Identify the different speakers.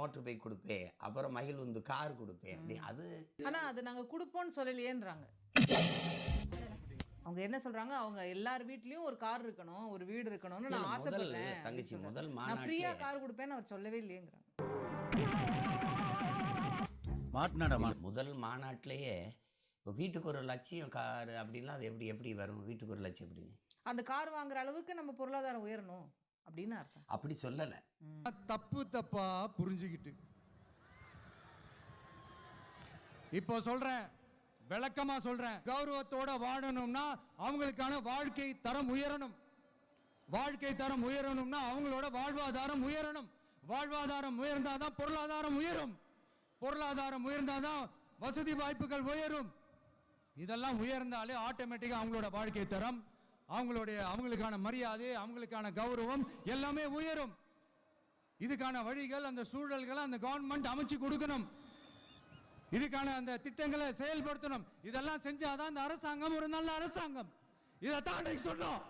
Speaker 1: Motor bike கொடுப்பேன், அப்புறம் மகிழுந்து கார் கொடுப்பேன். அப்படி அது
Speaker 2: ஆனா அது நாங்க கொடுப்போம்னு சொல்லலையேன்றாங்க. அவங்க என்ன சொல்றாங்க, அவங்க எல்லார் வீட்லயும் ஒரு கார் இருக்கணும், ஒரு வீடு இருக்கணும்னு நான் ஆசைப்படுறேன்.
Speaker 1: தங்கச்சி முதல்
Speaker 2: நான் ஃப்ரீயா
Speaker 1: மாநாட்டிலே
Speaker 2: கார் கொடுப்பேன்னு அவர் சொல்லவே இல்லையேங்கிறாங்க.
Speaker 1: முதல் மாநாட்டிலேயே இப்போ வீட்டுக்கு ஒரு லட்சியம் கார் அப்படின்லாம் அது எப்படி எப்படி வரும்? வீட்டுக்கு ஒரு லட்சியம் எப்படிங்க?
Speaker 2: அந்த கார் வாங்குற அளவுக்கு நம்ம பொருளாதாரம் உயரணும் அப்படின்னு அர்த்தம்.
Speaker 1: அப்படி சொல்லலை.
Speaker 3: தப்பா புரிஞ்சுக்கிட்டு இப்போ சொல்றேன், விளக்கமா சொல்றேன். கௌரவத்தோட வாழணும்னா அவங்களுக்கான வாழ்க்கை தரம் உயரணும். வாழ்க்கை தரம் உயரணும்னா அவங்களோட வாழ்வாதாரம் உயரணும். வாழ்வாதாரம் உயர்ந்தாதான் பொருளாதாரம் உயரும். பொருளாதாரம் உயர்ந்தாதான் வசதி வாய்ப்புகள் உயரும். இதெல்லாம் உயர்ந்தாலே ஆட்டோமேட்டிக்கா அவங்களோட வாழ்க்கை தரம், அவங்களுக்கான மரியாதை, அவங்களுக்கான கௌரவம் எல்லாமே உயரும். இதுக்கான வழிகள், அந்த சூழல்களை அந்த கவர்மெண்ட் அமைச்சு கொடுக்கணும். இதுக்கான அந்த திட்டங்களை செயல்படுத்தணும். இதெல்லாம் செஞ்சாதான் இந்த அரசாங்கம் ஒரு நல்ல அரசாங்கம். இதைத்தான் சொன்னோம்.